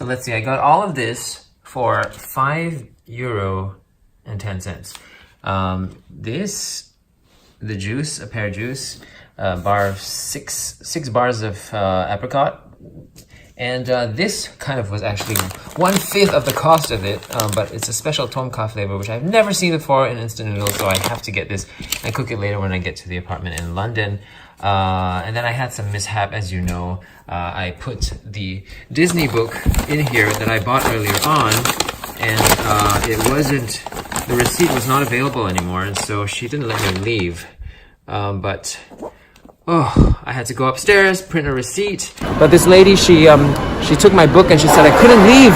So let's see, I got all of this for €5.10. The juice, a pear juice, a bar of six bars of apricot. And this kind of was actually 1/5 of the cost of it, but it's a special tom kha flavor, which I've never seen before in instant noodles, so I have to get this and cook it later when I get to the apartment in London. And then I had some mishap, as you know. I put the Disney book in here that I bought earlier on, and the receipt was not available anymore, and so she didn't let me leave. I had to go upstairs, print a receipt. But this lady, she took my book and she said I couldn't leave.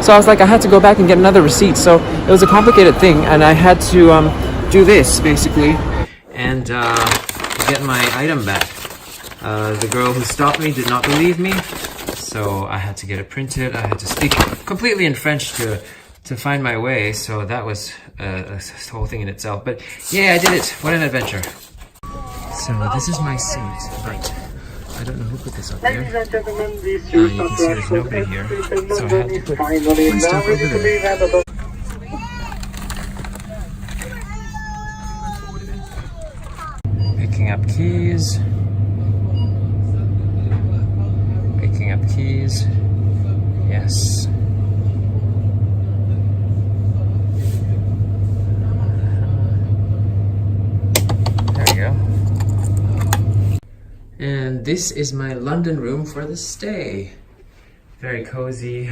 So I was like, I had to go back and get another receipt. So it was a complicated thing, and I had to do this basically and get my item back. The girl who stopped me did not believe me, so I had to get it printed. I had to speak completely in French to find my way. So that was a whole thing in itself. But yeah, I did it. What an adventure. So this is my seat, but I don't know who put this up there. You can see there's nobody here, so I had to put my stuff over there. Picking up keys. Picking up keys. Yes. There we go. And this is my London room for the stay. Very cozy,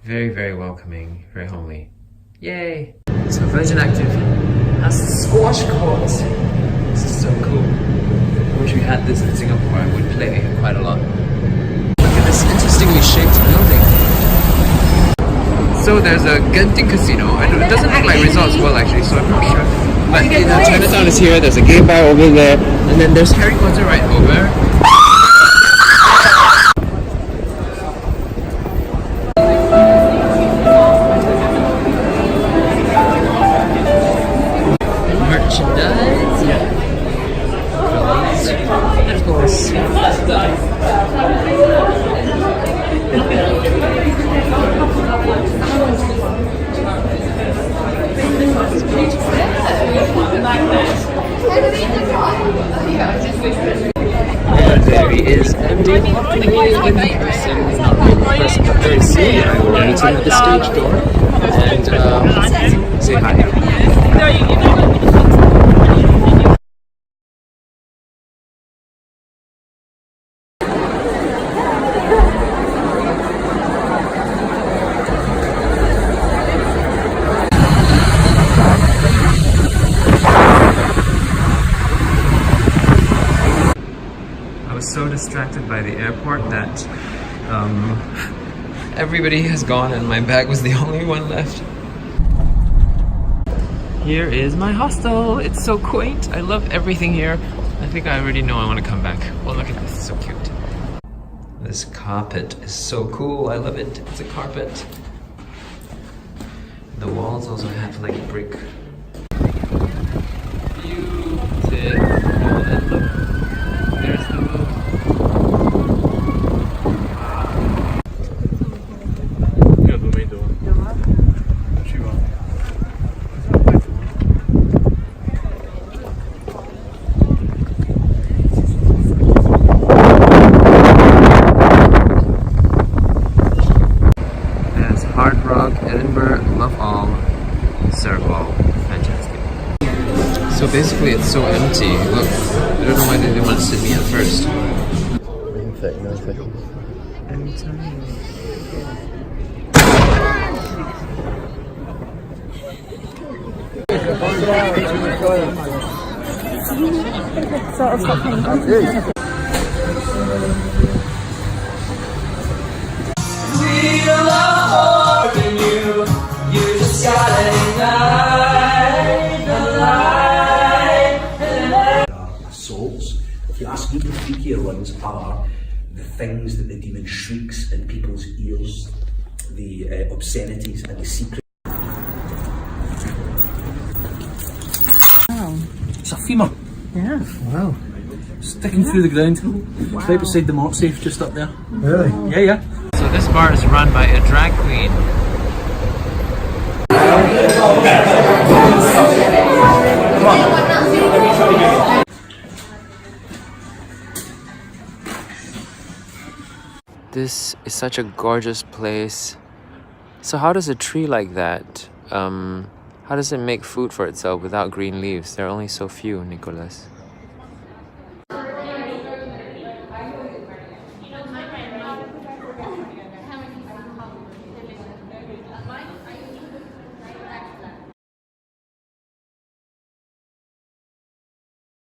very, very welcoming, very homely. Yay! So Virgin Active has squash courts. This is so cool. I wish we had this in Singapore. I would play quite a lot. Look at this interestingly shaped building. So there's a Genting casino. It doesn't look like Resorts World actually, so I'm not sure. But you know, Chinatown is here, there's a game bar over there, and then there's Harry Potter right over. Merchandise, yeah. And of course. There he is, empty. In person, not really in person, but very soon I will meet him at the stage door and say hi. I was so distracted by the airport that everybody has gone and my bag was the only one left. Here is my hostel. It's so quaint. I love everything here. I think I already know I want to come back. Well, look at this, it's so cute. This carpet is so cool. I love it. It's a carpet. The walls also have like brick. Beautiful. And look, there's the moon. Hard Rock, Edinburgh, love all, serve all. Fantastic. So basically it's so empty. Look, I don't know why they didn't want to sit me at first. Anytime. So I'll stop paying. Souls. If you ask me, the freakier ones are the things that the demon shrieks in people's ears, the obscenities and the secret. Wow. It's a femur. Yeah. Wow. Sticking through the ground. Wow. Right beside the morgue safe, just up there. Really? Yeah, yeah. So This bar is run by a drag queen. This is such a gorgeous place. So how does a tree like that, how does it make food for itself without green leaves? There are only so few, Nicholas.